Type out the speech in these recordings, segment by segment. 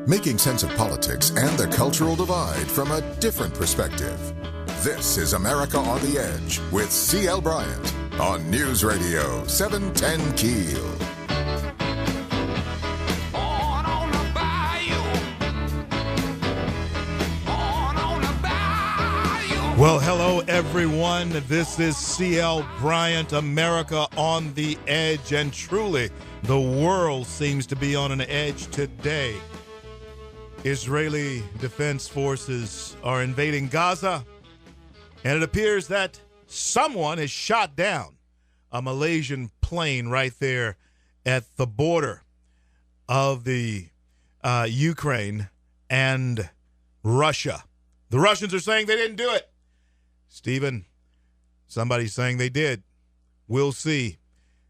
Making sense of politics and the cultural divide from a different perspective. This is America on the Edge with C.L. Bryant on News Radio 710 Keel. Well, hello, everyone. This is C.L. Bryant, America on the Edge, and truly, the world seems to be on an edge today. Israeli Defense Forces are invading Gaza, and it appears that someone has shot down a Malaysian plane right there at the border of the Ukraine and Russia. The Russians are saying they didn't do it. Stephen, somebody's saying they did. We'll see.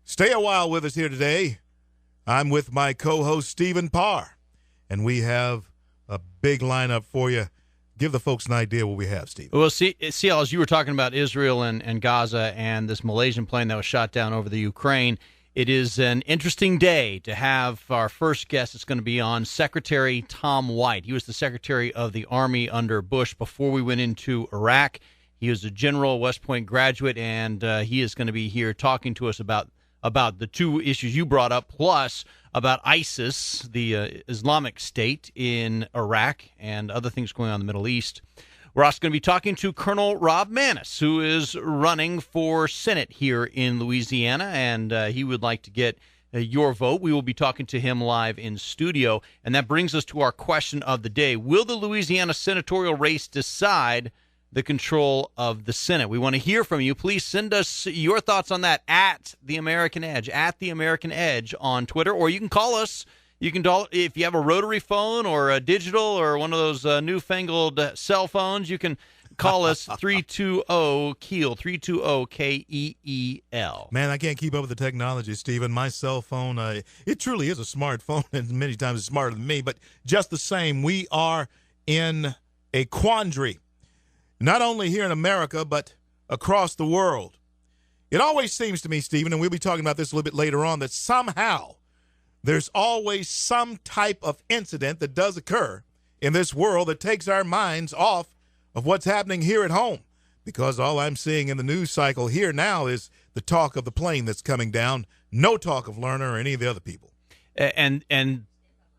Stay a while with us here today. I'm with my co-host, Stephen Parr, and we have a big lineup for you. Give the folks an idea what we have, Stephen. Well, CL, as you were talking about Israel and Gaza and this Malaysian plane that was shot down over the Ukraine, it is an interesting day to have our first guest that's going to be on, Secretary Tom White. He was the Secretary of the Army under Bush before we went into Iraq. He was a general, West Point graduate, and he is going to be here talking to us about the two issues you brought up, plus about ISIS, the Islamic State in Iraq, and other things going on in the Middle East. We're also going to be talking to Colonel Rob Maness, who is running for Senate here in Louisiana, and he would like to get your vote. We will be talking to him live in studio, and that brings us to our question of the day. Will the Louisiana senatorial race decide the control of the Senate? We want to hear from you. Please send us your thoughts on that at The American Edge, on Twitter, or you can call us. You can, if you have a rotary phone or a digital or one of those newfangled cell phones, you can call us 320-KEEL, 320-KEEL. Man, I can't keep up with the technology, Stephen. My cell phone, it truly is a smartphone, and many times it's smarter than me, but just the same, we are in a quandary. Not only here in America, but across the world. It always seems to me, Stephen, and we'll be talking about this a little bit later on, that somehow there's always some type of incident that does occur in this world that takes our minds off of what's happening here at home. Because all I'm seeing in the news cycle here now is the talk of the plane that's coming down, no talk of Lerner or any of the other people. And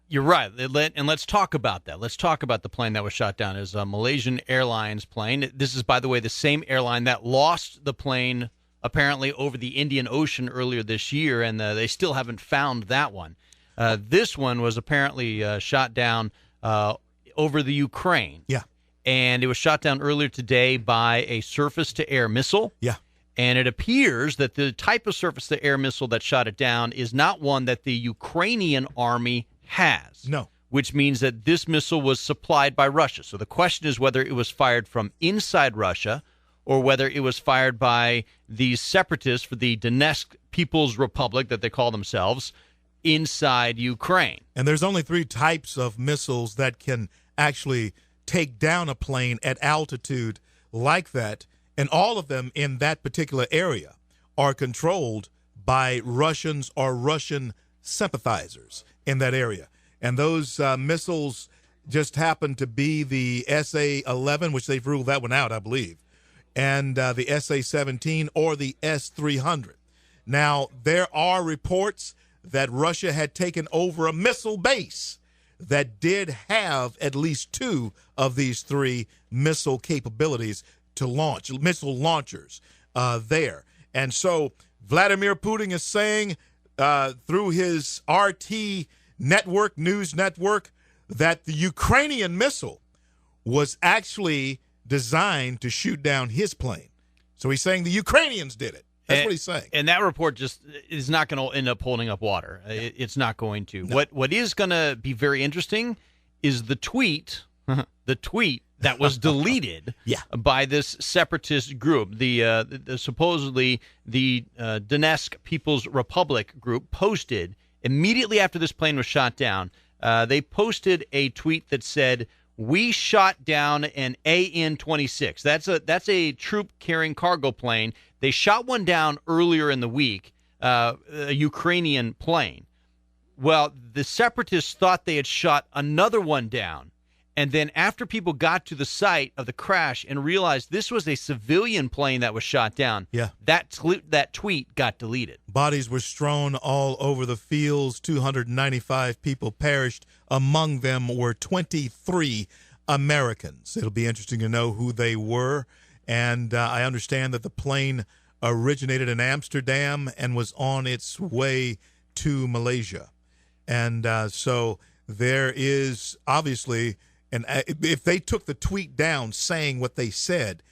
you're right, and let's talk about that. Let's talk about the plane that was shot down. It's a Malaysian Airlines plane. This is, by the way, the same airline that lost the plane apparently over the Indian Ocean earlier this year, and they still haven't found that one. This one was apparently shot down over the Ukraine. Yeah. And it was shot down earlier today by a surface-to-air missile. Yeah. And it appears that the type of surface-to-air missile that shot it down is not one that the Ukrainian army has. No. Which means that this missile was supplied by Russia. So the question is whether it was fired from inside Russia or whether it was fired by these separatists for the Donetsk People's Republic, that they call themselves, inside Ukraine. And there's only 3 types of missiles that can actually take down a plane at altitude like that, and all of them in that particular area are controlled by Russians or Russian sympathizers in that area. And those missiles just happen to be the SA-11, which they've ruled that one out, I believe, and the SA-17 or the S-300. Now, there are reports that Russia had taken over a missile base that did have at least 2 of these 3 missile capabilities to launch, missile launchers there. And so Vladimir Putin is saying through his RT network, news network, that the Ukrainian missile was actually designed to shoot down his plane. So he's saying the Ukrainians did it. That's what he's saying. And that report just is not going to end up holding up water. Yeah. It's not going to. No. What is going to be very interesting is the tweet that was deleted by this separatist group, the supposedly the Donetsk People's Republic group, posted immediately after this plane was shot down. They posted a tweet that said, "We shot down an AN-26." That's a troop-carrying cargo plane. They shot one down earlier in the week, a Ukrainian plane. Well, the separatists thought they had shot another one down. And then after people got to the site of the crash and realized this was a civilian plane that was shot down, that tweet got deleted. Bodies were strewn all over the fields. 295 people perished. Among them were 23 Americans. It'll be interesting to know who they were. And I understand that the plane originated in Amsterdam and was on its way to Malaysia. And so there is obviously... And if they took the tweet down saying what they said,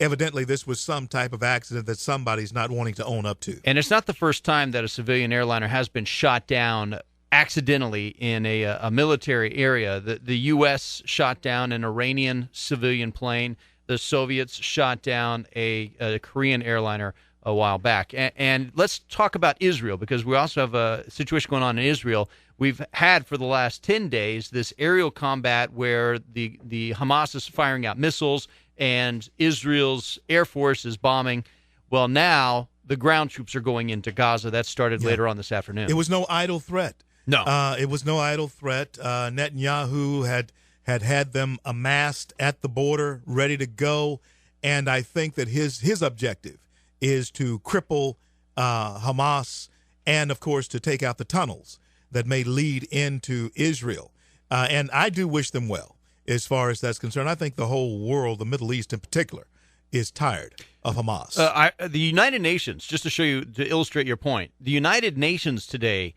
evidently this was some type of accident that somebody's not wanting to own up to. And it's not the first time that a civilian airliner has been shot down accidentally in a military area. The U.S. shot down an Iranian civilian plane. The Soviets shot down a Korean airliner a while back. And let's talk about Israel, because we also have a situation going on in Israel. We've had for the last 10 days this aerial combat where the Hamas is firing out missiles and Israel's Air Force is bombing. Well, now the ground troops are going into Gaza. That started later on this afternoon. It was no idle threat. No. It was no idle threat. Netanyahu had them amassed at the border, ready to go. And I think that his objective is to cripple Hamas and, of course, to take out the tunnels that may lead into Israel. And I do wish them well as far as that's concerned. I think the whole world, the Middle East in particular, is tired of Hamas. The United Nations, just to show you, to illustrate your point, the United Nations today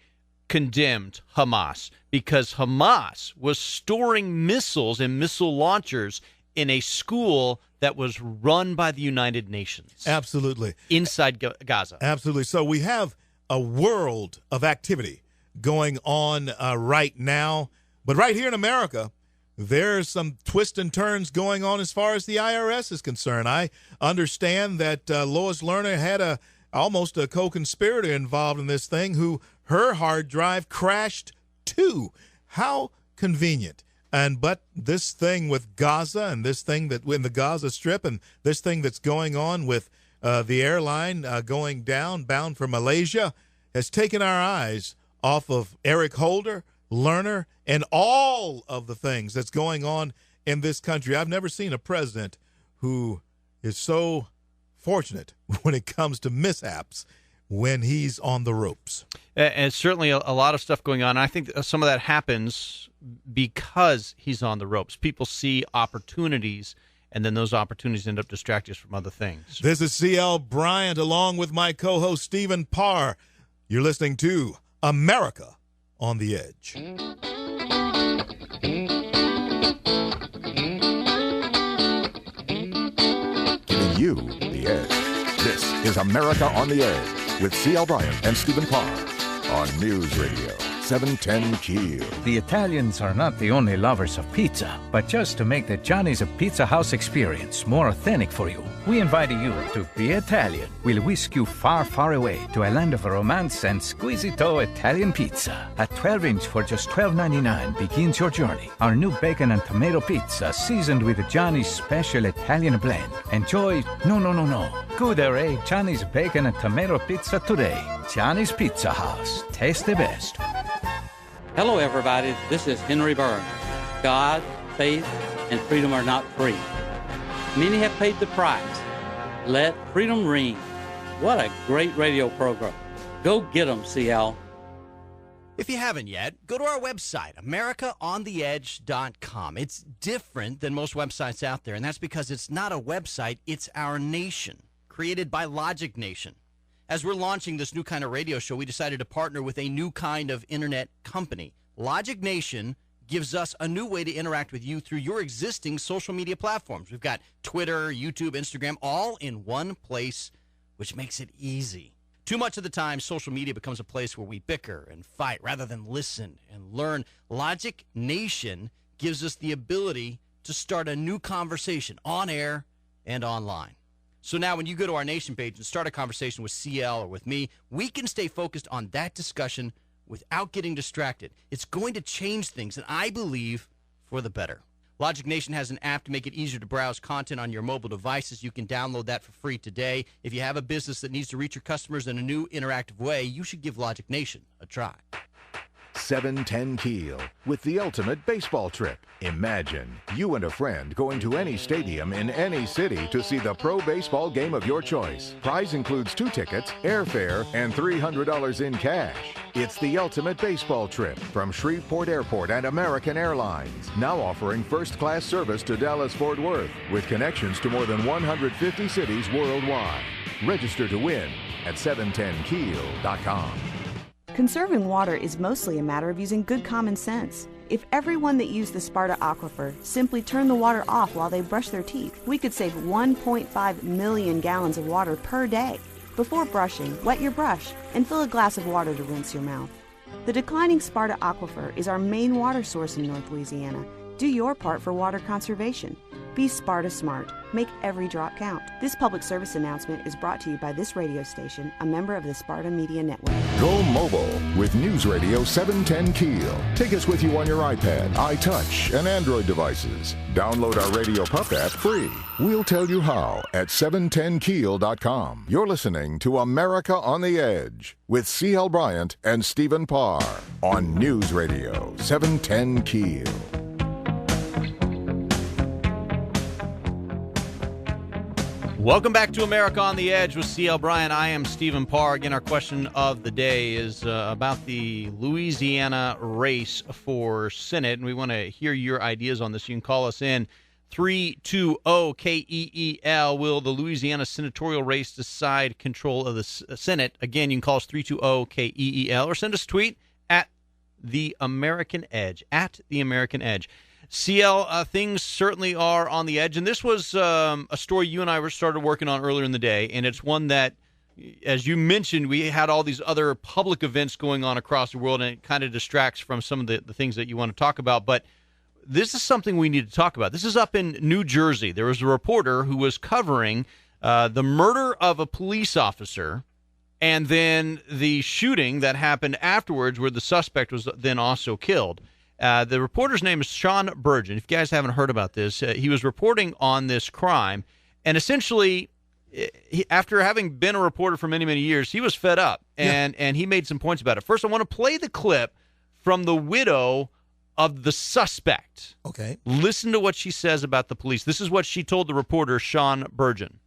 condemned Hamas because Hamas was storing missiles and missile launchers in a school that was run by the United Nations. Absolutely. Inside Gaza. Absolutely. So we have a world of activity going on right now. But right here in America, there's some twists and turns going on as far as the IRS is concerned. I understand that Lois Lerner had almost a co-conspirator involved in this thing who her hard drive crashed too. How convenient. But this thing with Gaza and this thing that in the Gaza Strip and this thing that's going on with the airline going down, bound for Malaysia, has taken our eyes off of Eric Holder, Lerner, and all of the things that's going on in this country. I've never seen a president who is so fortunate when it comes to mishaps when he's on the ropes. And certainly a lot of stuff going on. I think some of that happens because he's on the ropes. People see opportunities, and then those opportunities end up distracting us from other things. This is C.L. Bryant along with my co-host Stephen Parr. You're listening to America on the Edge. Giving you the edge. This is America on the Edge with C.L. Bryant and Stephen Parr on News Radio 710 Keel. The Italians are not the only lovers of pizza, but just to make the Johnny's Pizza House experience more authentic for you, we invite you to Be Italian. We'll whisk you far, far away to a land of romance and squisito Italian pizza. A 12-inch for just $12.99 begins your journey. Our new bacon and tomato pizza seasoned with Johnny's special Italian blend. Enjoy, no. Goodere Johnny's bacon and tomato pizza today. Johnny's Pizza House. Taste the best. Hello, everybody. This is Henry Burns. God, faith, and freedom are not free. Many have paid the price. Let freedom ring. What a great radio program. Go get 'em, CL. If you haven't yet, go to our website, AmericaOnTheEdge.com. It's different than most websites out there, and that's because it's not a website, it's our nation, created by Logic Nation. As we're launching this new kind of radio show, we decided to partner with a new kind of internet company. Logic Nation gives us a new way to interact with you through your existing social media platforms. We've got Twitter, YouTube, Instagram, all in one place, which makes it easy. Too much of the time, social media becomes a place where we bicker and fight rather than listen and learn. Logic Nation gives us the ability to start a new conversation on air and online. So now when you go to our Nation page and start a conversation with CL or with me, we can stay focused on that discussion without getting distracted. It's going to change things, and I believe for the better. Logic Nation has an app to make it easier to browse content on your mobile devices. You can download that for free today. If you have a business that needs to reach your customers in a new interactive way, you should give Logic Nation a try. 710 Keel with the ultimate baseball trip. Imagine you and a friend going to any stadium in any city to see the pro baseball game of your choice. Prize includes 2 tickets, airfare, and $300 in cash. It's the ultimate baseball trip from Shreveport Airport and American Airlines, now offering first-class service to Dallas-Fort Worth with connections to more than 150 cities worldwide. Register to win at 710keel.com. Conserving water is mostly a matter of using good common sense. If everyone that used the Sparta aquifer simply turned the water off while they brush their teeth, we could save 1.5 million gallons of water per day. Before brushing, wet your brush and fill a glass of water to rinse your mouth. The declining Sparta aquifer is our main water source in North Louisiana. Do your part for water conservation. Be Sparta smart. Make every drop count. This public service announcement is brought to you by this radio station, a member of the Sparta Media Network. Go mobile with News Radio 710 Keel. Take us with you on your iPad, iTouch, and Android devices. Download our Radio Pup app free. We'll tell you how at 710keel.com. You're listening to America on the Edge with C.L. Bryant and Stephen Parr on News Radio 710 Keel. Welcome back to America on the Edge with C.L. Bryant. I am Stephen Parr. Again, our question of the day is about the Louisiana race for Senate, and we want to hear your ideas on this. You can call us in 320-KEEL. Will the Louisiana senatorial race decide control of the Senate? Again, you can call us 320-KEEL or send us a tweet at The American Edge, at The American Edge. CL, things certainly are on the edge, and this was a story you and I started working on earlier in the day, and it's one that, as you mentioned, we had all these other public events going on across the world, and it kind of distracts from some of the things that you want to talk about, but this is something we need to talk about. This is up in New Jersey. There was a reporter who was covering the murder of a police officer and then the shooting that happened afterwards where the suspect was then also killed. The reporter's name is Sean Burgin. If you guys haven't heard about this, he was reporting on this crime, and essentially, after having been a reporter for many, many years, he was fed up, and he made some points about it. First, I want to play the clip from the widow of the suspect. Okay. Listen to what she says about the police. This is what she told the reporter, Sean Burgin.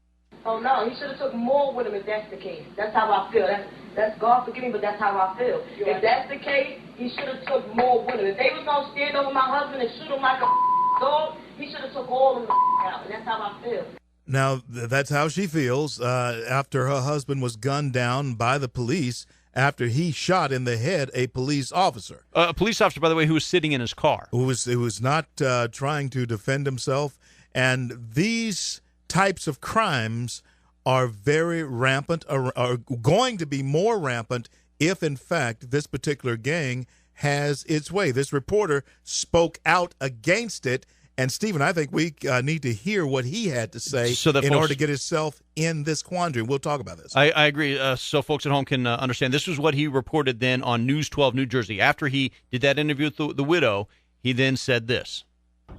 Oh, no, he should have took more with him if that's the case. That's how I feel. That's God forgive me, but that's how I feel. If that's the case, he should have took more with him. If they was going to stand over my husband and shoot him like a dog, he should have took all of them out, and that's how I feel. Now, that's how she feels after her husband was gunned down by the police after he shot in the head a police officer. A police officer, by the way, who was sitting in his car. Who was not trying to defend himself. And these types of crimes are very rampant, are going to be more rampant if, in fact, this particular gang has its way. This reporter spoke out against it, and, Stephen, I think we need to hear what he had to say in order to get himself in this quandary. We'll talk about this. I agree, so folks at home can understand. This was what he reported then on News 12 New Jersey. After he did that interview with the widow, he then said this.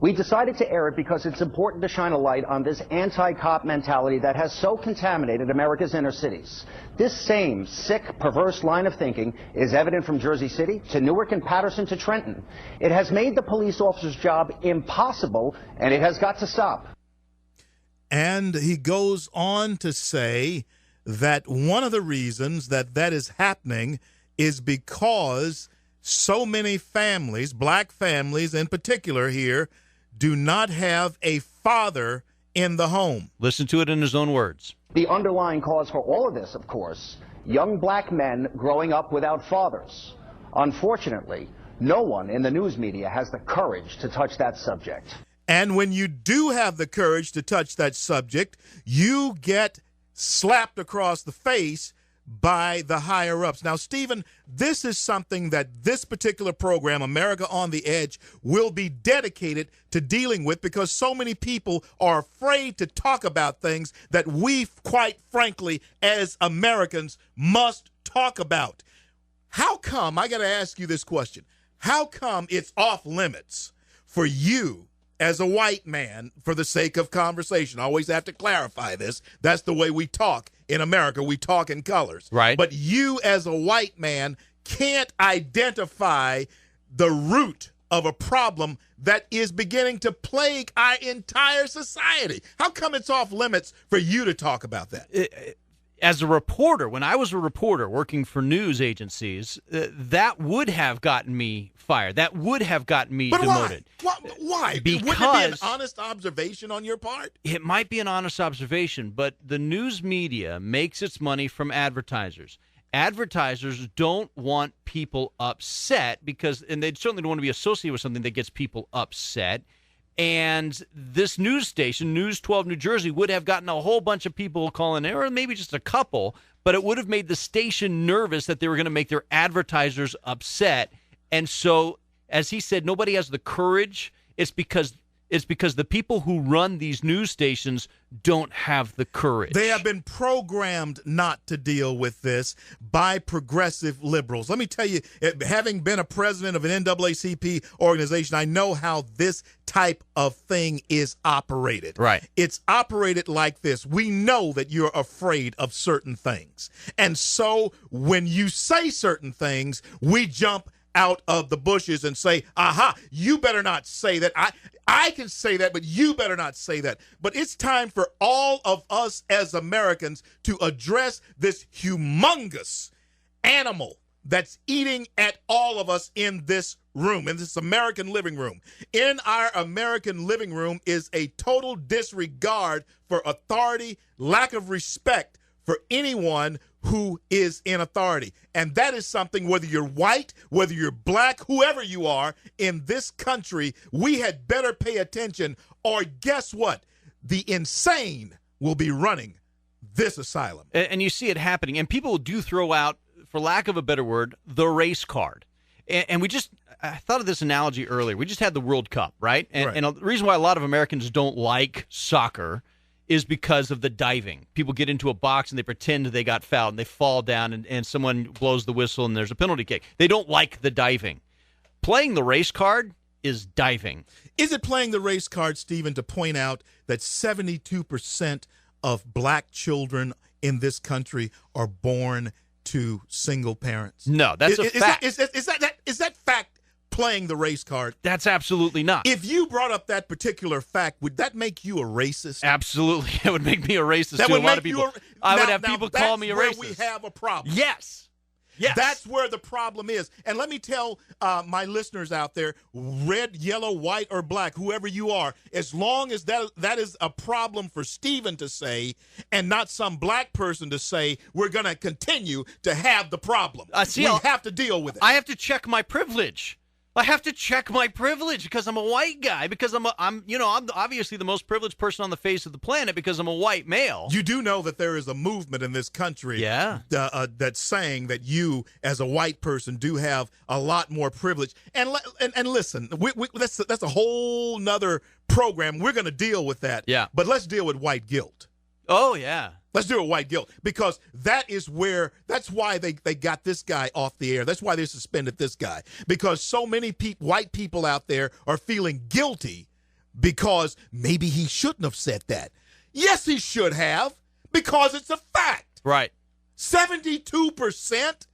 We decided to air it because it's important to shine a light on this anti-cop mentality that has so contaminated America's inner cities. This same sick, perverse line of thinking is evident from Jersey City to Newark and Patterson to Trenton. It has made the police officer's job impossible, and it has got to stop. And he goes on to say that one of the reasons that is happening is because so many families, black families in particular here, do not have a father in the home. Listen to it in his own words. The underlying cause for all of this, of course, young black men growing up without fathers. Unfortunately, no one in the news media has the courage to touch that subject. And when you do have the courage to touch that subject, you get slapped across the face by the higher-ups. Now, Stephen, this is something that this particular program, America on the Edge, will be dedicated to dealing with because so many people are afraid to talk about things that we, quite frankly, as Americans, must talk about. How come, I got to ask you this question, how come it's off limits for you as a white man, for the sake of conversation? I always have to clarify this. That's the way we talk in America. We talk in colors. Right. But you as a white man can't identify the root of a problem that is beginning to plague our entire society. How come it's off limits for you to talk about that? As a reporter, when I was a reporter working for news agencies, that would have gotten me fired. That would have gotten me demoted. Why? Because wouldn't it be an honest observation on your part? It might be an honest observation, but the news media makes its money from advertisers. Advertisers don't want people upset and they certainly don't want to be associated with something that gets people upset. And this news station, News 12 New Jersey, would have gotten a whole bunch of people calling in, or maybe just a couple, but it would have made the station nervous that they were going to make their advertisers upset. And so, as he said, nobody has the courage. It's because the people who run these news stations don't have the courage. They have been programmed not to deal with this by progressive liberals. Let me tell you, having been a president of an NAACP organization, I know how this type of thing is operated. Right. It's operated like this. We know that you're afraid of certain things. And so when you say certain things, we jump out of the bushes and say, aha, you better not say that. I can say that, but you better not say that. But it's time for all of us as Americans to address this humongous animal that's eating at all of us in this room, in this American living room. In our American living room is a total disregard for authority, lack of respect for anyone who is in authority. And that is something, whether you're white, whether you're black, whoever you are in this country, we had better pay attention, or guess what? The insane will be running this asylum. And you see it happening. And people do throw out, for lack of a better word, the race card. And I thought of this analogy earlier. We just had the World Cup, right? And the reason why a lot of Americans don't like soccer is because of the diving. People get into a box and they pretend they got fouled and they fall down and someone blows the whistle and there's a penalty kick. They don't like the diving. Playing the race card is diving. Is it playing the race card, Stephen, to point out that 72% of black children in this country are born to single parents? No, that's a fact. Is that fact playing the race card? That's absolutely not. If you brought up that particular fact, would that make you a racist? Absolutely. It would make me a racist that to would a lot of people. I would have people call me a racist. That's where we have a problem. Yes. That's where the problem is. And let me tell my listeners out there, red, yellow, white, or black, whoever you are, as long as that is a problem for Stephen to say and not some black person to say, we're going to continue to have the problem. We have to deal with it. I have to check my privilege. I have to check my privilege because I'm a white guy, because I'm obviously the most privileged person on the face of the planet because I'm a white male. You do know that there is a movement in this country that's saying that you, as a white person, do have a lot more privilege. And listen, that's a whole nother program. We're going to deal with that. Yeah. But let's deal with white guilt. Oh, yeah. Let's do it white guilt, because that's why they got this guy off the air. That's why they suspended this guy, because so many white people out there are feeling guilty because maybe he shouldn't have said that. Yes, he should have, because it's a fact. Right. 72%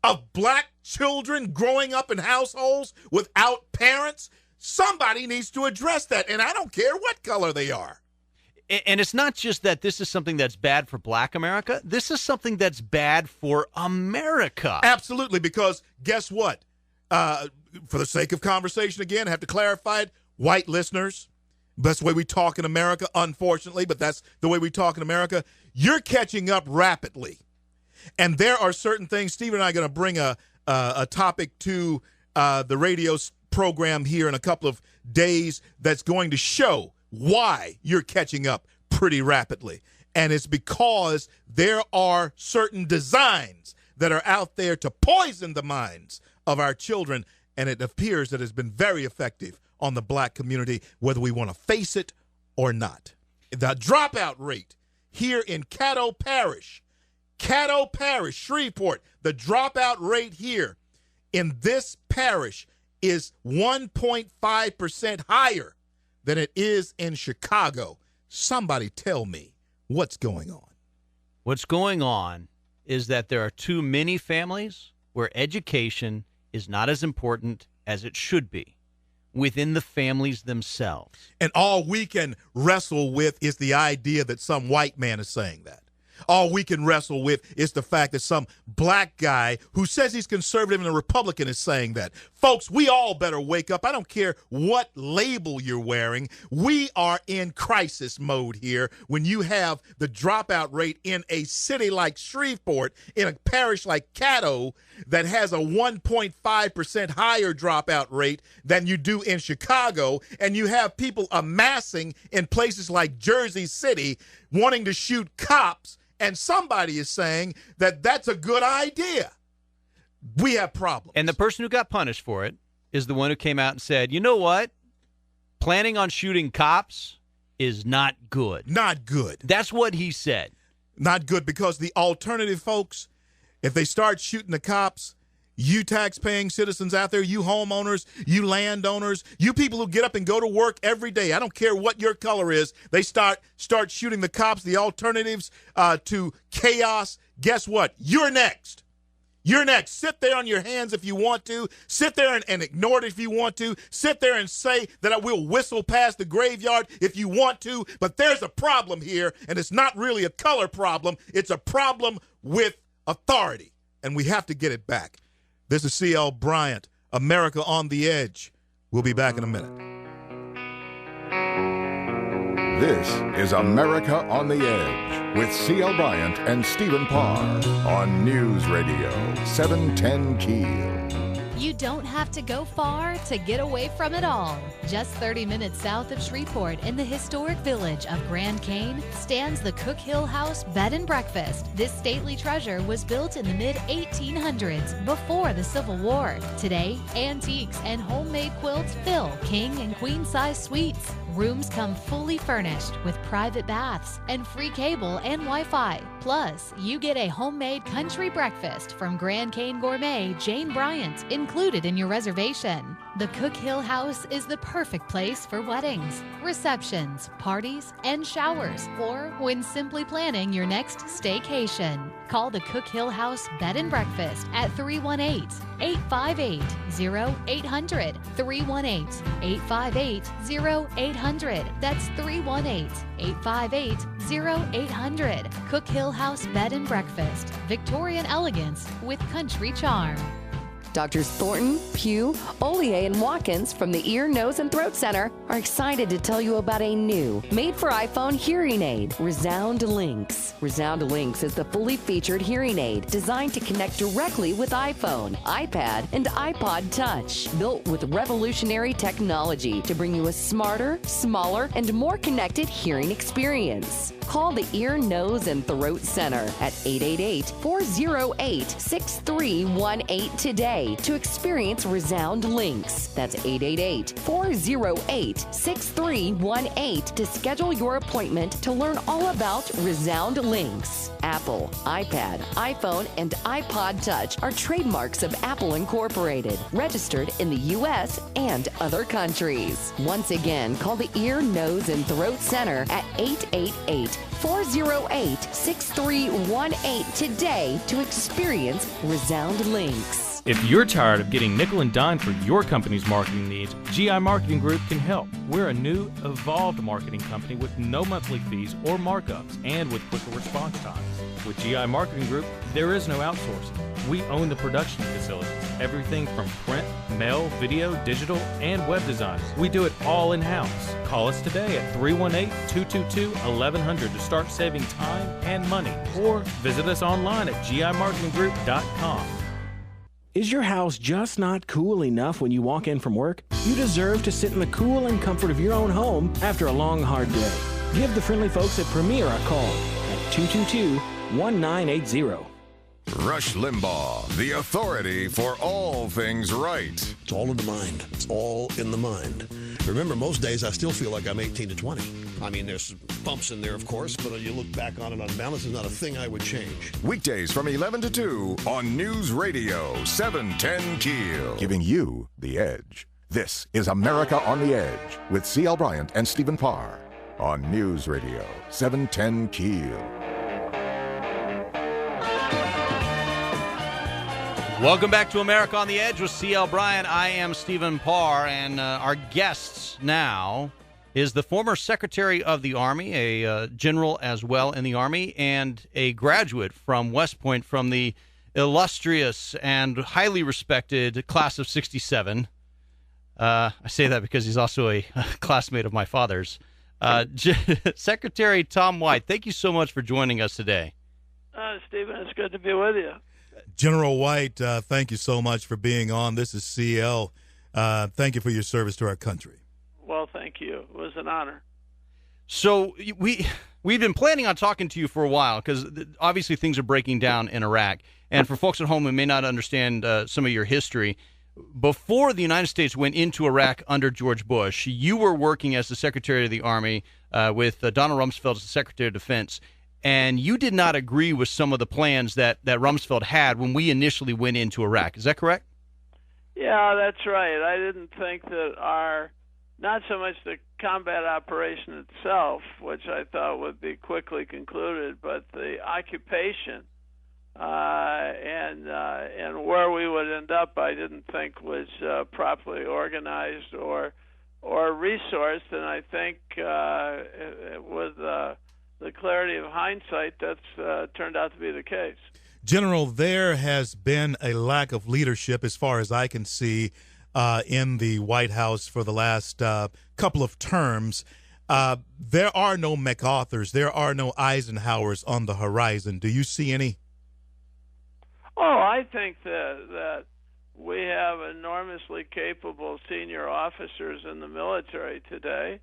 of black children growing up in households without parents. Somebody needs to address that, and I don't care what color they are. And it's not just that this is something that's bad for black America. This is something that's bad for America. Absolutely, because guess what? For the sake of conversation, again, I have to clarify it. White listeners, that's the way we talk in America, unfortunately, but that's the way we talk in America. You're catching up rapidly. And there are certain things. Steve and I are going to bring a topic to the radio program here in a couple of days that's going to show why you're catching up pretty rapidly. And it's because there are certain designs that are out there to poison the minds of our children, and it appears that it's been very effective on the black community, whether we want to face it or not. The dropout rate here in Caddo Parish, Shreveport, the dropout rate here in this parish is 1.5% higher than it is in Chicago. Somebody tell me what's going on. What's going on is that there are too many families where education is not as important as it should be within the families themselves. And all we can wrestle with is the idea that some white man is saying that. All we can wrestle with is the fact that some black guy who says he's conservative and a Republican is saying that. Folks, we all better wake up. I don't care what label you're wearing. We are in crisis mode here when you have the dropout rate in a city like Shreveport, in a parish like Caddo, that has a 1.5% higher dropout rate than you do in Chicago, and you have people amassing in places like Jersey City wanting to shoot cops, and somebody is saying that that's a good idea. We have problems. And the person who got punished for it is the one who came out and said, you know what? Planning on shooting cops is not good. Not good. That's what he said. Not good, because the alternative, folks, if they start shooting the cops, you tax-paying citizens out there, you homeowners, you landowners, you people who get up and go to work every day, I don't care what your color is, they start shooting the cops, the alternatives to chaos. Guess what? You're next. You're next. Sit there on your hands if you want to. Sit there and ignore it if you want to. Sit there and say that I will whistle past the graveyard if you want to. But there's a problem here, and it's not really a color problem. It's a problem with authority, and we have to get it back. This is C.L. Bryant, America on the Edge. We'll be back in a minute. This is America on the Edge with C.L. Bryant and Stephen Parr on News Radio 710 Keel. You don't have to go far to get away from it all. Just 30 minutes south of Shreveport in the historic village of Grand Cane stands the Cook Hill House Bed and Breakfast. This stately treasure was built in the mid-1800s before the Civil War. Today, antiques and homemade quilts fill king and queen size suites. Rooms come fully furnished with private baths and free cable and Wi-Fi. Plus, you get a homemade country breakfast from Grand Cane Gourmet Jane Bryant included in your reservation. The Cook Hill House is the perfect place for weddings, receptions, parties, and showers, or when simply planning your next staycation. Call the Cook Hill House Bed and Breakfast at 318-858-0800. 318-858-0800. That's 318-858-0800. Cook Hill House Bed and Breakfast. Victorian elegance with country charm. Doctors Thornton, Pugh, Ollier, and Watkins from the Ear, Nose, and Throat Center are excited to tell you about a new, made-for-iPhone hearing aid, Resound Links. Resound Links is the fully featured hearing aid designed to connect directly with iPhone, iPad, and iPod Touch. Built with revolutionary technology to bring you a smarter, smaller, and more connected hearing experience. Call the Ear, Nose, and Throat Center at 888-408-6318 today to experience Resound Links. That's 888-408-6318 to schedule your appointment to learn all about Resound Links. Apple, iPad, iPhone, and iPod Touch are trademarks of Apple Incorporated, registered in the U.S. and other countries. Once again, call the Ear, Nose, and Throat Center at 888-408-6318 today to experience Resound Links. If you're tired of getting nickel and dime for your company's marketing needs, GI Marketing Group can help. We're a new, evolved marketing company with no monthly fees or markups and with quicker response times. With GI Marketing Group, there is no outsourcing. We own the production facilities, everything from print, mail, video, digital, and web design. We do it all in-house. Call us today at 318-222-1100 to start saving time and money, or visit us online at gimarketinggroup.com. Is your house just not cool enough when you walk in from work? You deserve to sit in the cool and comfort of your own home after a long, hard day. Give the friendly folks at Premier a call at 222-1980. Rush Limbaugh, the authority for all things right. It's all in the mind. It's all in the mind. Remember, most days I still feel like I'm 18 to 20. I mean, there's bumps in there, of course, but you look back on it on balance, it's not a thing I would change. Weekdays from 11 to 2 on News Radio 710 Keel. Giving you the edge. This is America on the Edge with C.L. Bryant and Stephen Parr on News Radio 710 Keel. Welcome back to America on the Edge with C.L. Bryant. I am Stephen Parr, and our guest now is the former Secretary of the Army, a general as well in the Army, and a graduate from West Point from the illustrious and highly respected class of 67. I say that because he's also a classmate of my father's. Secretary Tom White, thank you so much for joining us today. Stephen, it's good to be with you. General White, thank you so much for being on. This is CL. Thank you for your service to our country. Well, thank you. It was an honor. So we've been planning on talking to you for a while because obviously things are breaking down in Iraq. And for folks at home who may not understand some of your history, before the United States went into Iraq under George Bush, you were working as the Secretary of the Army with Donald Rumsfeld as the Secretary of Defense. And you did not agree with some of the plans that Rumsfeld had when we initially went into Iraq. Is that correct? Yeah, that's right. I didn't think that not so much the combat operation itself, which I thought would be quickly concluded, but the occupation and where we would end up, I didn't think was properly organized or resourced. And I think with the clarity of hindsight, that's turned out to be the case. General, there has been a lack of leadership, as far as I can see, in the White House for the last couple of terms. There are no MacArthurs, there are no Eisenhowers on the horizon. Do you see any? Oh, I think that we have enormously capable senior officers in the military today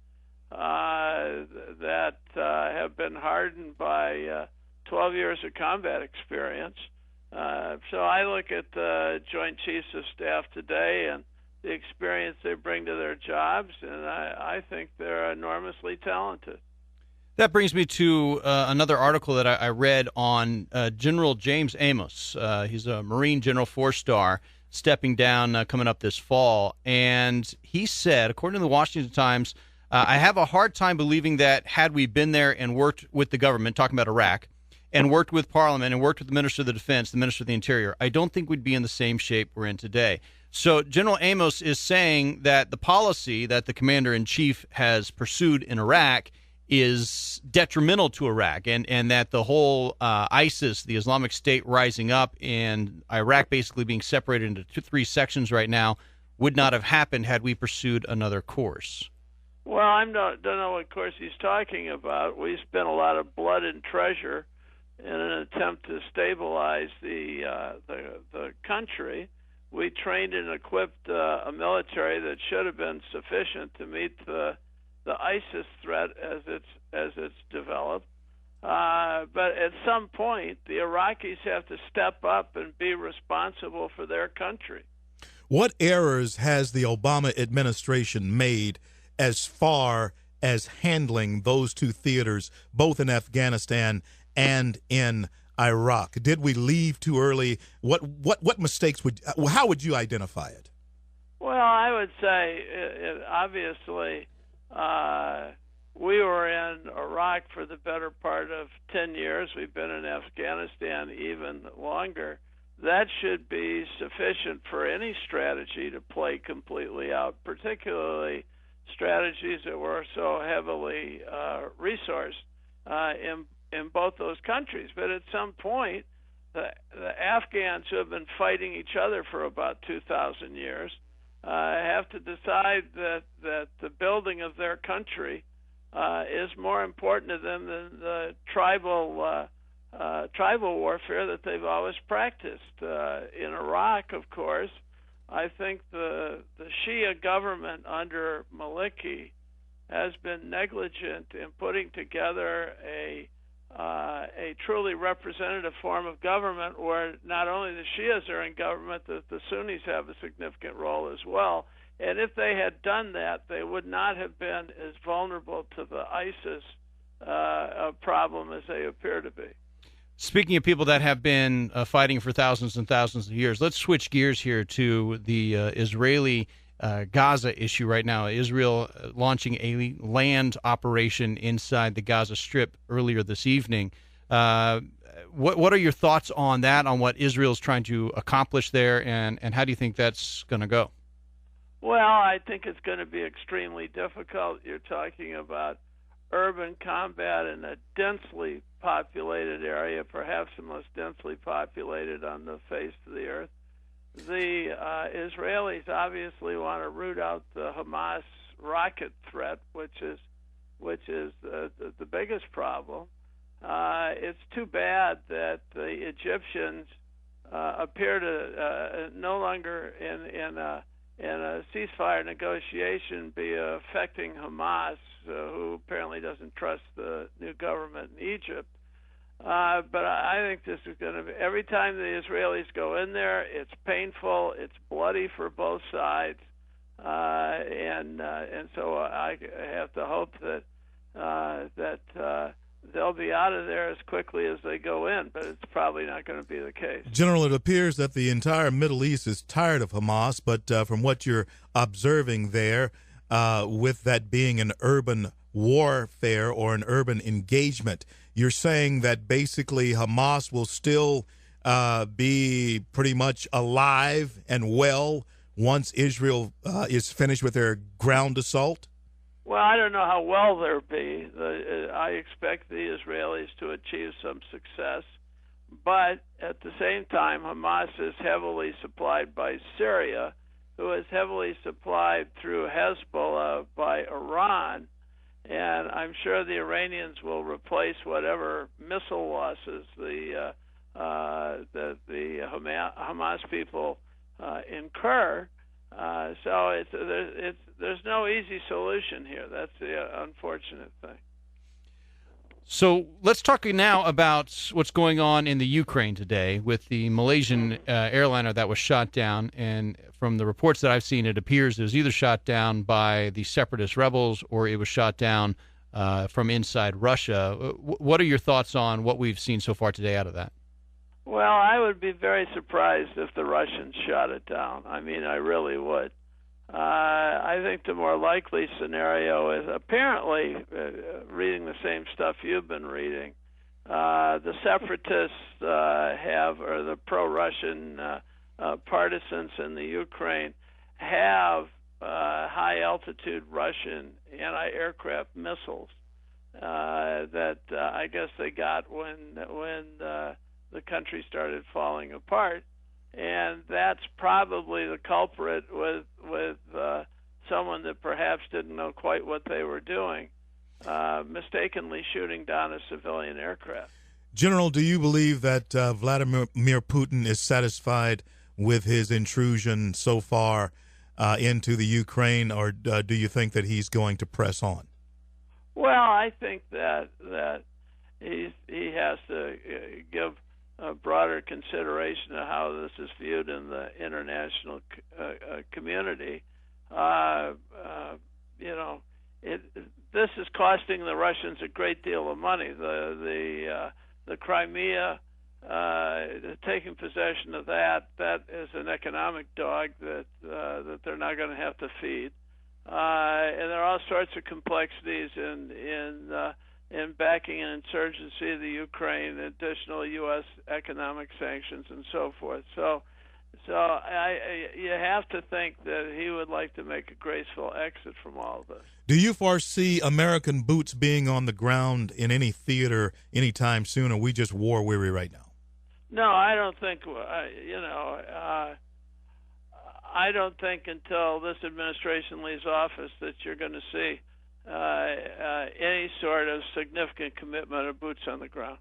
that have been hardened by 12 years of combat experience. So I look at the Joint Chiefs of Staff today and the experience they bring to their jobs, and I think they're enormously talented. That brings me to another article that I read on General James Amos. He's a Marine General 4-star, stepping down coming up this fall. And he said, according to the Washington Times, I have a hard time believing that had we been there and worked with the government, talking about Iraq, and worked with Parliament and worked with the Minister of the Defense, the Minister of the Interior, I don't think we'd be in the same shape we're in today. So General Amos is saying that the policy that the Commander-in-Chief has pursued in Iraq is detrimental to Iraq, and that the whole ISIS, the Islamic State rising up, and Iraq basically being separated into three sections right now, would not have happened had we pursued another course. Well, I don't know what course he's talking about. We spent a lot of blood and treasure in an attempt to stabilize the country. We trained and equipped a military that should have been sufficient to meet the ISIS threat as it's developed. But at some point, the Iraqis have to step up and be responsible for their country. What errors has the Obama administration made as far as handling those two theaters, both in Afghanistan and in Iraq? Did we leave too early? What mistakes how would you identify it? Well, I would say obviously we were in Iraq for the better part of 10 years. We've been in Afghanistan even longer. That should be sufficient for any strategy to play completely out, particularly strategies that were so heavily resourced in both those countries. But at some point, the Afghans, who have been fighting each other for about 2,000 years, have to decide that the building of their country is more important to them than the tribal warfare that they've always practiced. In Iraq, of course, I think the Shia government under Maliki has been negligent in putting together a truly representative form of government where not only the Shias are in government, that the Sunnis have a significant role as well. And if they had done that, they would not have been as vulnerable to the ISIS problem as they appear to be. Speaking of people that have been fighting for thousands and thousands of years, let's switch gears here to the Israeli Gaza issue right now. Israel launching a land operation inside the Gaza Strip earlier this evening. what are your thoughts on that, on what Israel's trying to accomplish there, and how do you think that's going to go? Well, I think it's going to be extremely difficult. You're talking about urban combat in a densely populated area, perhaps the most densely populated on the face of the earth. The Israelis obviously want to root out the Hamas rocket threat, which is the biggest problem. It's too bad that the Egyptians appear to no longer in a ceasefire negotiation be affecting Hamas, who apparently doesn't trust the new government in Egypt. But I think this is going to be, every time the Israelis go in there, it's painful, it's bloody for both sides, and so I have to hope that they'll be out of there as quickly as they go in, but it's probably not going to be the case. General, it appears that the entire Middle East is tired of Hamas, but from what you're observing there, with that being an urban warfare or an urban engagement, you're saying that basically Hamas will still be pretty much alive and well once Israel is finished with their ground assault? Well, I don't know how well they'll be. I expect the Israelis to achieve some success. But at the same time, Hamas is heavily supplied by Syria, who is heavily supplied through Hezbollah by Iran. And I'm sure the Iranians will replace whatever missile losses the Hamas people incur. So there's no easy solution here. That's the unfortunate thing. So let's talk now about what's going on in the Ukraine today with the Malaysian airliner that was shot down. And from the reports that I've seen, it appears it was either shot down by the separatist rebels or it was shot down from inside Russia. What are your thoughts on what we've seen so far today out of that? Well, I would be very surprised if the Russians shot it down. I mean, I really would. I think the more likely scenario is apparently, reading the same stuff you've been reading, the separatists or the pro-Russian partisans in the Ukraine have high-altitude Russian anti-aircraft missiles that I guess they got when the country started falling apart. And that's probably the culprit with someone that perhaps didn't know quite what they were doing, mistakenly shooting down a civilian aircraft. General, do you believe that Vladimir Putin is satisfied with his intrusion so far into the Ukraine, or do you think that he's going to press on? Well, I think that he has to give a broader consideration of how this is viewed in the international community. This is costing the Russians a great deal of money. The Crimea, taking possession of that is an economic dog that they're not going to have to feed. And there are all sorts of complexities in backing an insurgency of the Ukraine, additional U.S. economic sanctions, and so forth. So you have to think that he would like to make a graceful exit from all of this. Do you foresee American boots being on the ground in any theater anytime soon, or are we just war weary right now? No, I don't think. I don't think until this administration leaves office that you're going to see any sort of significant commitment of boots on the ground.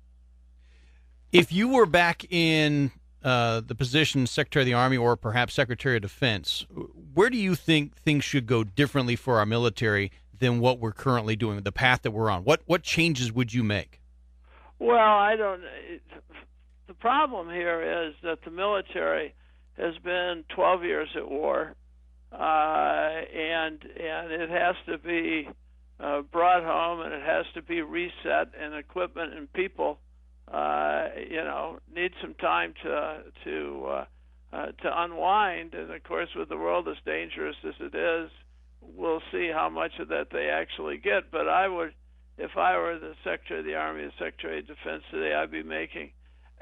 If you were back in the position Secretary of the Army or perhaps Secretary of Defense, where do you think things should go differently for our military than what we're currently doing, the path that we're on? What changes would you make? Well, I don't. The problem here is that the military has been 12 years at war, and it has to be brought home, and it has to be reset, and equipment and people, need some time to unwind. And of course, with the world as dangerous as it is, we'll see how much of that they actually get. But I would, if I were the Secretary of the Army, the Secretary of Defense today, I'd be making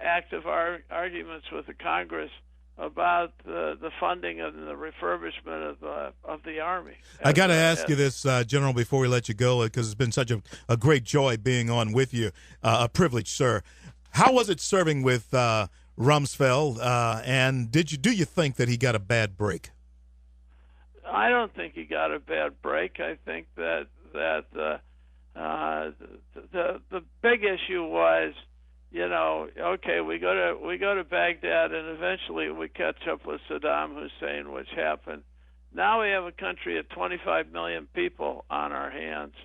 active arguments with the Congress about the funding and the refurbishment of the Army. I got to ask you this, General, before we let you go, because it's been such a great joy being on with you. A privilege, sir. How was it serving with Rumsfeld, and do you think that he got a bad break? I don't think he got a bad break. I think that the big issue was, okay, we go to Baghdad, and eventually we catch up with Saddam Hussein, which happened. Now we have a country of 25 million people on our hands,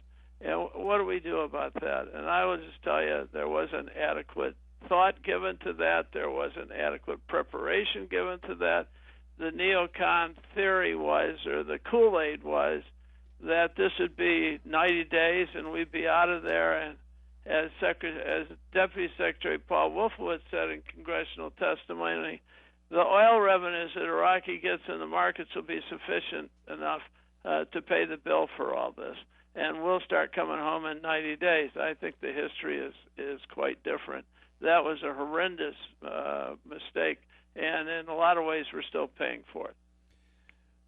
and what do we do about that? And I will just tell you, there wasn't adequate thought given to that. There wasn't adequate preparation given to that. The neocon theory was, or the Kool-Aid was, that this would be 90 days and we'd be out of there. And as Deputy Secretary Paul Wolfowitz said in congressional testimony, the oil revenues that Iraqi gets in the markets will be sufficient enough to pay the bill for all this. And we'll start coming home in 90 days. I think the history is quite different. That was a horrendous mistake, and in a lot of ways we're still paying for it.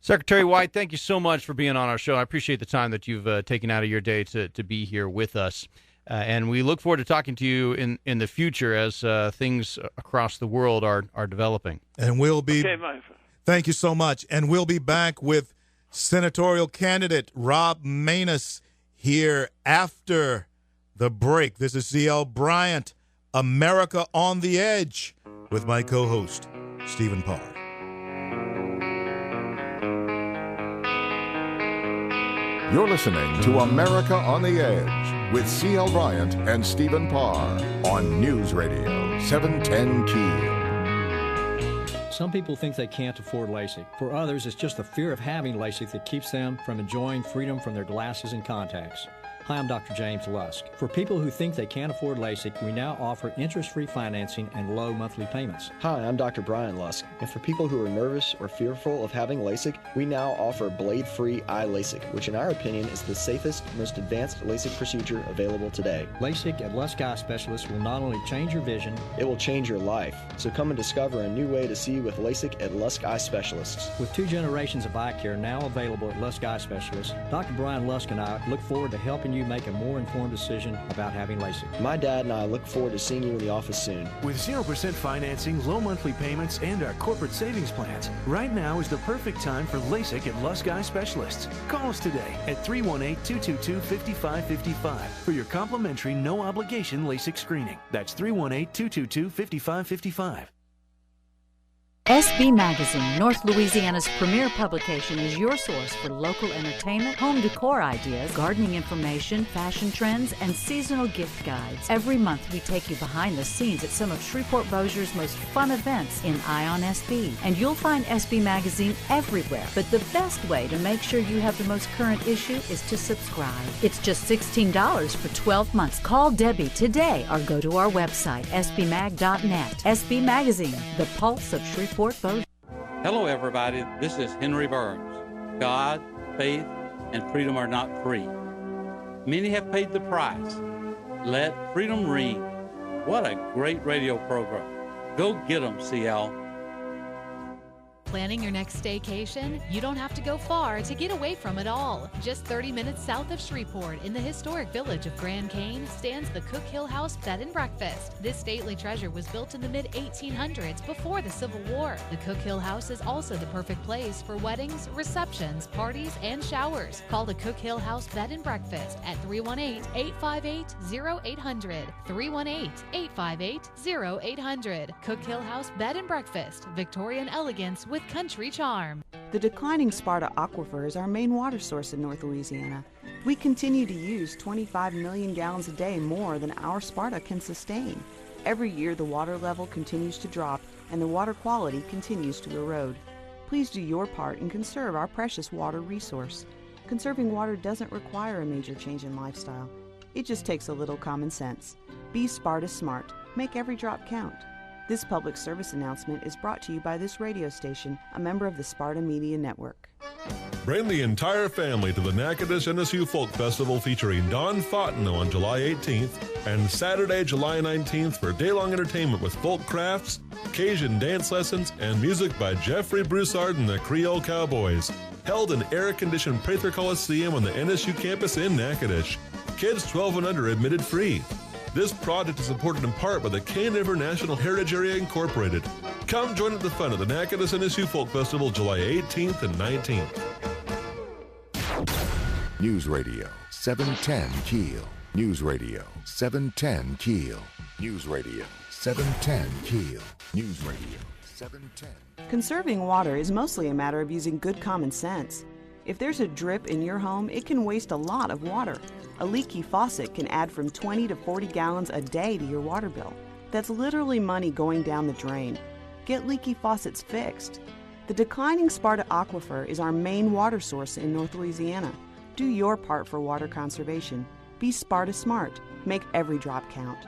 Secretary White, thank you so much for being on our show. I appreciate the time that you've taken out of your day to be here with us. And we look forward to talking to you in the future as things across the world are developing. And we'll be. Okay, my friend. Thank you so much. And we'll be back with senatorial candidate Rob Maness here after the break. This is C.L. Bryant, America on the Edge, with my co-host, Stephen Parr. You're listening to America on the Edge with C.L. Bryant and Stephen Parr on News Radio 710 Keel. Some people think they can't afford LASIK. For others, it's just the fear of having LASIK that keeps them from enjoying freedom from their glasses and contacts. Hi, I'm Dr. James Lusk. For people who think they can't afford LASIK, we now offer interest-free financing and low monthly payments. Hi, I'm Dr. Brian Lusk. And for people who are nervous or fearful of having LASIK, we now offer blade-free eye LASIK, which in our opinion is the safest, most advanced LASIK procedure available today. LASIK at Lusk Eye Specialists will not only change your vision, it will change your life. So come and discover a new way to see with LASIK at Lusk Eye Specialists. With 2 generations of eye care now available at Lusk Eye Specialists, Dr. Brian Lusk and I look forward to helping you make a more informed decision about having LASIK. My dad and I look forward to seeing you in the office soon. With 0% financing, low monthly payments, and our corporate savings plans, right now is the perfect time for LASIK at Lusk Eye Specialists. Call us today at 318-222-5555 for your complimentary, no-obligation LASIK screening. That's 318-222-5555. SB Magazine, North Louisiana's premier publication, is your source for local entertainment, home decor ideas, gardening information, fashion trends, and seasonal gift guides. Every month we take you behind the scenes at some of Shreveport-Bossier's most fun events in Eye on SB. And you'll find SB Magazine everywhere. But the best way to make sure you have the most current issue is to subscribe. It's just $16 for 12 months. Call Debbie today or go to our website, sbmag.net. SB Magazine, the pulse of Shreveport. Hello, everybody. This is Henry Burns. God, faith, and freedom are not free. Many have paid the price. Let freedom ring. What a great radio program. Go get 'em, CL. Planning your next staycation? You don't have to go far to get away from it all. Just 30 minutes south of Shreveport, in the historic village of Grand Cane, stands the Cook Hill House Bed and Breakfast. This stately treasure was built in the mid-1800s, before the Civil War. The Cook Hill House is also the perfect place for weddings, receptions, parties, and showers. Call the Cook Hill House Bed and Breakfast at 318-858-0800. 318-858-0800. Cook Hill House Bed and Breakfast, Victorian elegance with country charm. The declining Sparta Aquifer is our main water source in North Louisiana. We continue to use 25 million gallons a day more than our Sparta can sustain. Every year the water level continues to drop and the water quality continues to erode. Please do your part and conserve our precious water resource. Conserving water doesn't require a major change in lifestyle. It just takes a little common sense. Be Sparta smart. Make every drop count. This public service announcement is brought to you by this radio station, a member of the Sparta Media Network. Bring the entire family to the Natchitoches NSU Folk Festival featuring Don Fontenot on July 18th and Saturday, July 19th for day-long entertainment with folk crafts, Cajun dance lessons, and music by Jeffrey Broussard and the Creole Cowboys. Held in air-conditioned Prather Coliseum on the NSU campus in Natchitoches. Kids 12 and under admitted free. This project is supported in part by the Cane River National Heritage Area Incorporated. Come join in the fun at the Natchitoches NSU Folk Festival July 18th and 19th. News Radio 710 Keel. News Radio 710 Keel. News Radio 710 Keel. News Radio 710. Conserving water is mostly a matter of using good common sense. If there's a drip in your home, it can waste a lot of water. A leaky faucet can add from 20 to 40 gallons a day to your water bill. That's literally money going down the drain. Get leaky faucets fixed. The declining Sparta aquifer is our main water source in North Louisiana. Do your part for water conservation. Be Sparta smart. Make every drop count.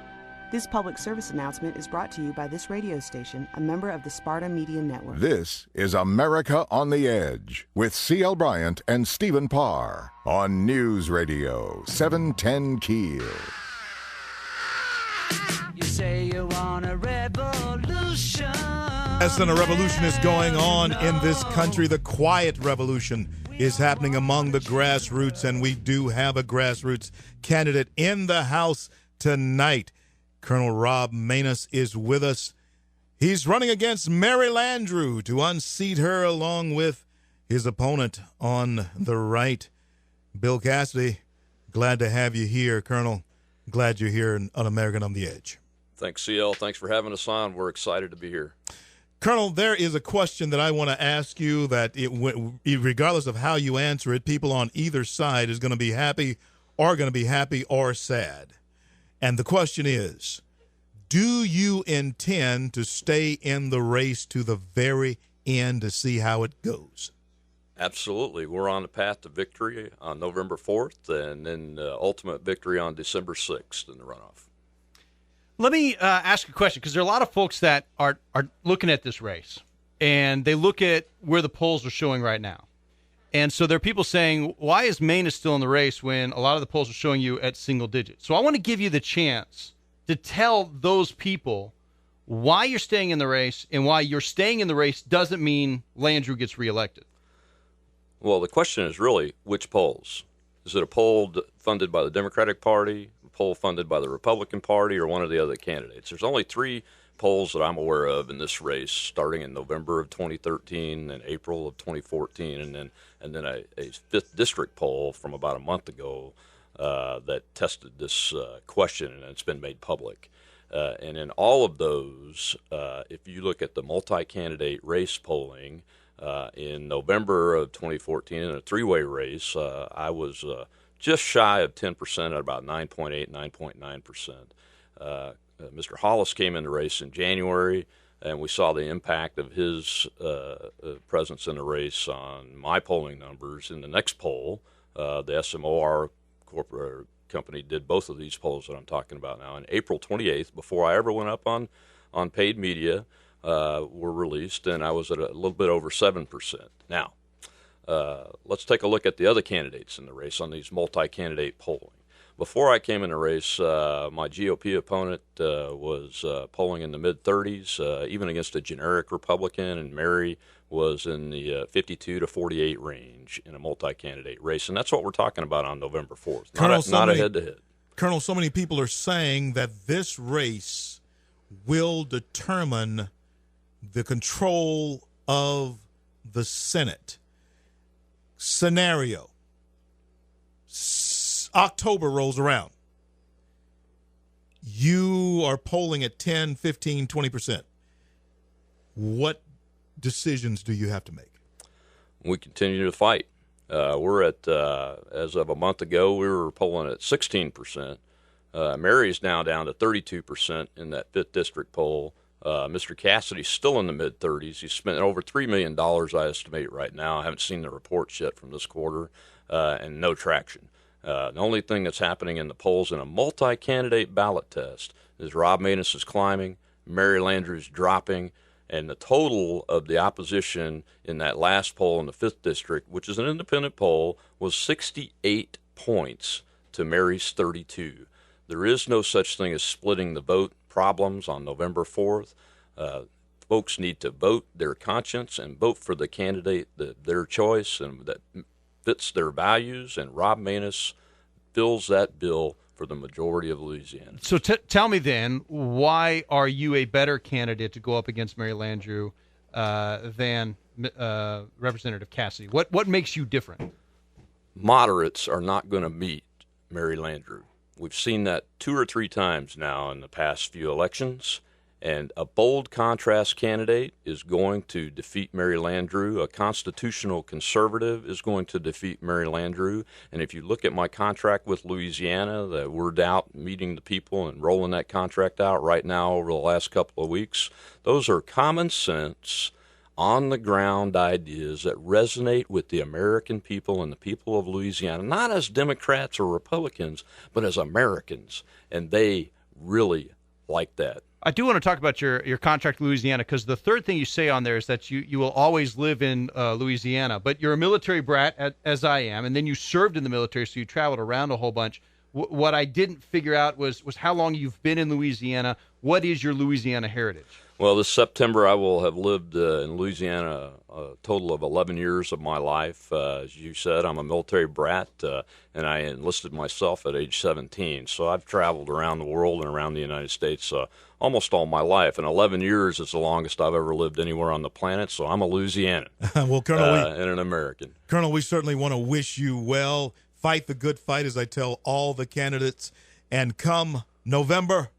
This public service announcement is brought to you by this radio station, a member of the Sparta Media Network. This is America on the Edge with C.L. Bryant and Stephen Parr on News Radio 710 Keel. You say you want a revolution. Yes, and a revolution is going on in this country. The quiet revolution is happening among the grassroots, and we do have a grassroots candidate in the House tonight. Colonel Rob Maness is with us. He's running against Mary Landrieu to unseat her along with his opponent on the right, Bill Cassidy. Glad to have you here, Colonel. Glad you're here on American on the Edge. Thanks, CL. Thanks for having us on. We're excited to be here. Colonel, there is a question that I want to ask you that regardless of how you answer it, people on either side is going to be happy or sad. And the question is, do you intend to stay in the race to the very end to see how it goes? Absolutely. We're on the path to victory on November 4th and then ultimate victory on December 6th in the runoff. Let me ask a question, because there are a lot of folks that are looking at this race, and they look at where the polls are showing right now. And so there are people saying, why is Maness still in the race when a lot of the polls are showing you at single digits? So I want to give you the chance to tell those people why you're staying in the race, and why you're staying in the race doesn't mean Landrieu gets reelected. Well, the question is really which polls. Is it a poll funded by the Democratic Party, a poll funded by the Republican Party, or one of the other candidates? There's only three polls that I'm aware of in this race, starting in November of 2013 and April of 2014, and then a 5th district poll from about a month ago that tested this question, and it's been made public. And in all of those, if you look at the multi-candidate race polling in November of 2014 in a three-way race, I was just shy of 10% at about 9.8, 9.9%. Mr. Hollis came in the race in January, and we saw the impact of his presence in the race on my polling numbers. In the next poll, the SMOR corporate company did both of these polls that I'm talking about now. On April 28th, before I ever went up on paid media, were released, and I was at a little bit over 7%. Now, let's take a look at the other candidates in the race on these multi-candidate polling. Before I came in the race, my GOP opponent was polling in the mid-30s, even against a generic Republican, and Mary was in the 52 to 48 range in a multi-candidate race. And that's what we're talking about on November 4th, not a head-to-head. Colonel, so many people are saying that this race will determine the control of the Senate. Scenario. October rolls around. You are polling at 10, 15, 20%. What decisions do you have to make? We continue to fight. We're at, as of a month ago, we were polling at 16%. Mary's now down to 32% in that 5th district poll. Mr. Cassidy's still in the mid-30s. He's spent over $3 million, I estimate, right now. I haven't seen the reports yet from this quarter, and no traction. The only thing that's happening in the polls in a multi-candidate ballot test is Rob Maness is climbing, Mary Landrieu is dropping, And the total of the opposition in that last poll in the 5th District, which is an independent poll, was 68 points to Mary's 32. There is no such thing as splitting the vote problems on November 4th. Folks need to vote their conscience and vote for the candidate their choice and that fits their values, and Rob Maness fills that bill for the majority of Louisiana. So tell me then, why are you a better candidate to go up against Mary Landrieu than Representative Cassidy? What makes you different? Moderates are not going to meet Mary Landrieu. We've seen that 2 or 3 times now in the past few elections. And a bold contrast candidate is going to defeat Mary Landrieu. A constitutional conservative is going to defeat Mary Landrieu. And if you look at my contract with Louisiana, that we're out meeting the people and rolling that contract out right now over the last couple of weeks, those are common sense, on-the-ground ideas that resonate with the American people and the people of Louisiana, not as Democrats or Republicans, but as Americans. And they really like that. I do want to talk about your contract with Louisiana, because the third thing you say on there is that you will always live in Louisiana, but you're a military brat, as I am, and then you served in the military, so you traveled around a whole bunch. What I didn't figure out was how long you've been in Louisiana. What is your Louisiana heritage? Well, this September I will have lived in Louisiana a total of 11 years of my life. As you said, I'm a military brat, and I enlisted myself at age 17. So I've traveled around the world and around the United States almost all my life. And 11 years is the longest I've ever lived anywhere on the planet, so I'm a Louisianan. Well, Colonel, and an American. Colonel, we certainly want to wish you well. Fight the good fight, as I tell all the candidates. And come November,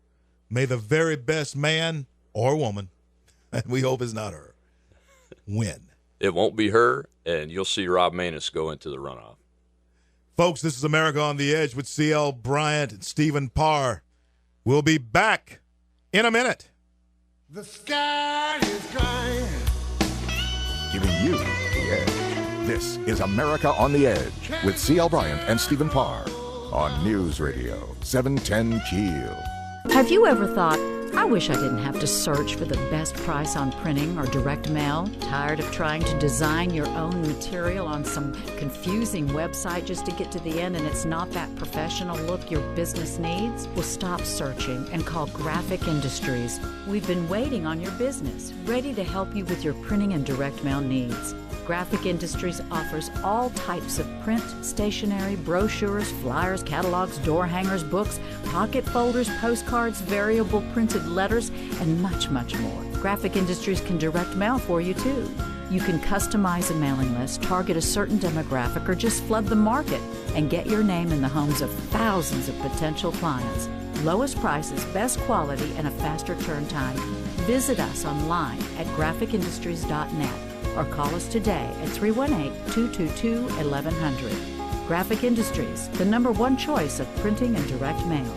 may the very best man or woman, and we hope it's not her, win. It won't be her, and you'll see Rob Maness go into the runoff. Folks, this is America on the Edge with C.L. Bryant and Stephen Parr. We'll be back in a minute. The sky is crying. Giving you the edge. This is America on the Edge with C.L. Bryant and Stephen Parr on News Radio 710 Keel. Have you ever thought, I wish I didn't have to search for the best price on printing or direct mail? Tired of trying to design your own material on some confusing website just to get to the end and it's not that professional look your business needs? Well, stop searching and call Graphic Industries. We've been waiting on your business, ready to help you with your printing and direct mail needs. Graphic Industries offers all types of print, stationery, brochures, flyers, catalogs, door hangers, books, pocket folders, postcards, variable printed letters, and much, much more. Graphic Industries can direct mail for you, too. You can customize a mailing list, target a certain demographic, or just flood the market and get your name in the homes of thousands of potential clients. Lowest prices, best quality, and a faster turn time. Visit us online at graphicindustries.net. or call us today at 318-222-1100. Graphic Industries, the #1 choice of printing and direct mail.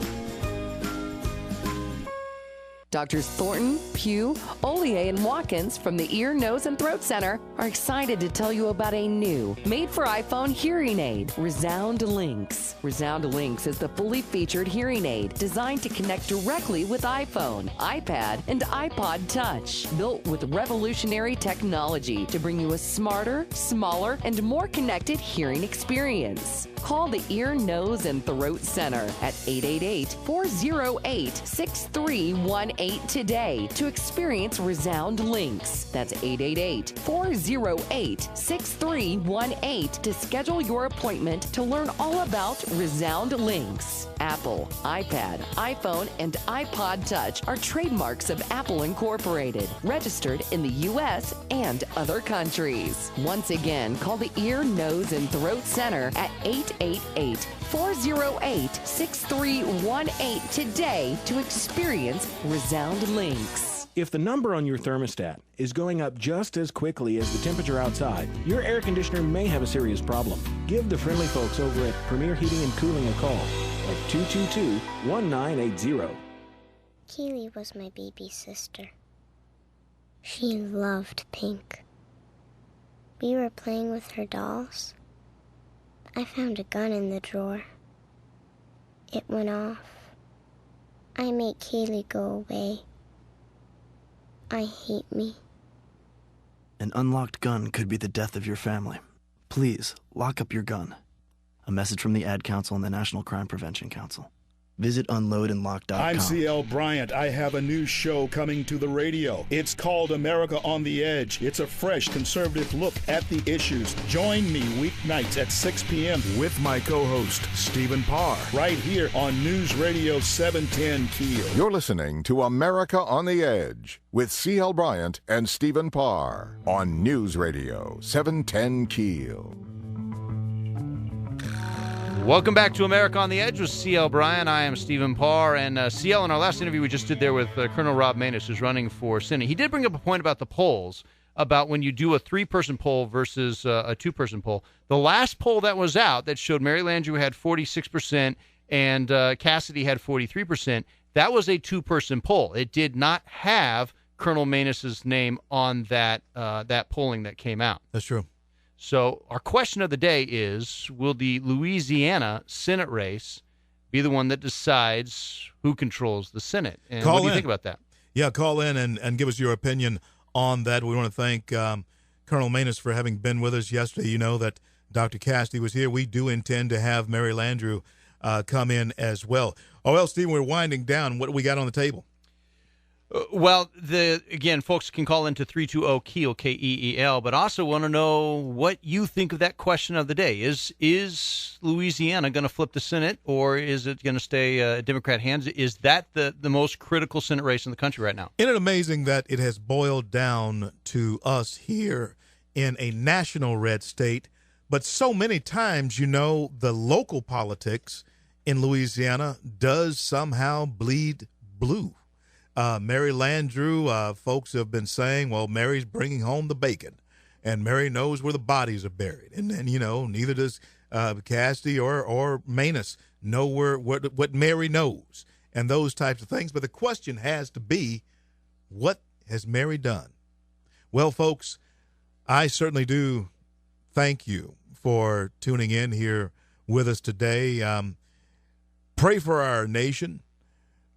Doctors Thornton, Pugh, Ollier, and Watkins from the Ear, Nose, and Throat Center are excited to tell you about a new, made-for-iPhone hearing aid, Resound Links. Resound Links is the fully featured hearing aid designed to connect directly with iPhone, iPad, and iPod Touch. Built with revolutionary technology to bring you a smarter, smaller, and more connected hearing experience. Call the Ear, Nose, and Throat Center at 888-408-6318 today to experience Resound Links. That's 888-408-6318 to schedule your appointment to learn all about Resound Links. Apple, iPad, iPhone, and iPod Touch are trademarks of Apple Incorporated, registered in the U.S. and other countries. Once again, call the Ear, Nose, and Throat Center at 888-408-6318 today to experience Resound Links. If the number on your thermostat is going up just as quickly as the temperature outside, your air conditioner may have a serious problem. Give the friendly folks over at Premier Heating and Cooling a call at 222-1980. Keely was my baby sister. She loved pink. We were playing with her dolls. I found a gun in the drawer. It went off. I made Kaylee go away. I hate me. An unlocked gun could be the death of your family. Please, lock up your gun. A message from the Ad Council and the National Crime Prevention Council. Visit unloadandlock.com. I'm C.L. Bryant. I have a new show coming to the radio. It's called America on the Edge. It's a fresh, conservative look at the issues. Join me weeknights at 6 p.m. with my co-host, Stephen Parr, right here on News Radio 710 Keel. You're listening to America on the Edge with C.L. Bryant and Stephen Parr on News Radio 710 Keel. Welcome back to America on the Edge with C.L. Bryan. I am Stephen Parr. And C.L., in our last interview we just did there with Colonel Rob Maness, who's running for Senate, he did bring up a point about the polls, about when you do a 3-person poll versus a 2-person poll. The last poll that was out that showed Mary Landrieu had 46% and Cassidy had 43%, that was a 2-person poll. It did not have Colonel Maness's name on that polling that came out. That's true. So our question of the day is, will the Louisiana Senate race be the one that decides who controls the Senate? And what do you think about that? Yeah, call in and give us your opinion on that. We want to thank Colonel Maness for having been with us yesterday. You know that Dr. Cassidy was here. We do intend to have Mary Landrieu come in as well. Oh, well, Stephen, we're winding down. What do we got on the table? Well, again, folks can call into 320-KEEL, K-E-E-L, but also want to know what you think of that question of the day. Is Louisiana going to flip the Senate, or is it going to stay Democrat hands? Is that the most critical Senate race in the country right now? Isn't it amazing that it has boiled down to us here in a national red state, but so many times, the local politics in Louisiana does somehow bleed blue. Mary Landrieu, folks have been saying, well, Mary's bringing home the bacon, and Mary knows where the bodies are buried. And then, neither does Cassidy or Maness know what Mary knows, and those types of things. But the question has to be, what has Mary done? Well, folks, I certainly do thank you for tuning in here with us today. Pray for our nation.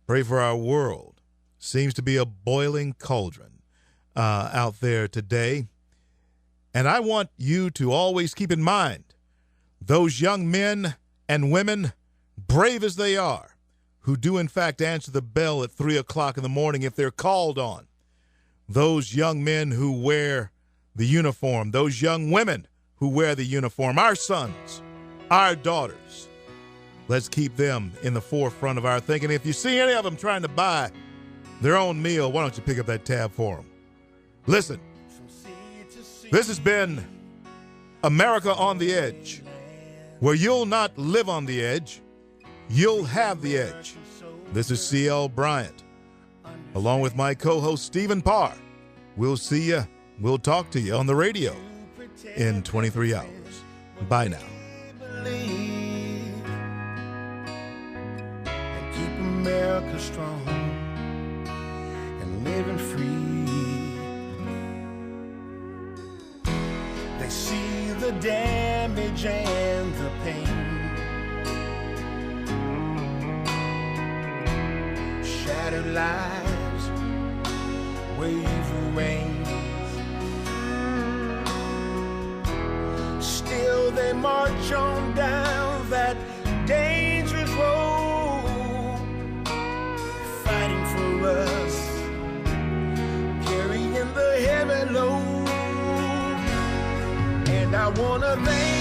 Pray for our world. Seems to be a boiling cauldron out there today. And I want you to always keep in mind those young men and women, brave as they are, who do in fact answer the bell at 3 o'clock in the morning if they're called on. Those young men who wear the uniform, those young women who wear the uniform, our sons, our daughters. Let's keep them in the forefront of our thinking. If you see any of them trying to buy their own meal, why don't you pick up that tab for them? Listen, this has been America on the Edge, where you'll not live on the edge, you'll have the edge. This is C.L. Bryant, along with my co-host Stephen Parr. We'll see you, we'll talk to you on the radio in 23 hours. Bye now. And keep America strong. Living free. They see the damage and the pain, shattered lives, wave rains. Still they march on down that dangerous road, fighting for us, the heavy load. And I wanna thank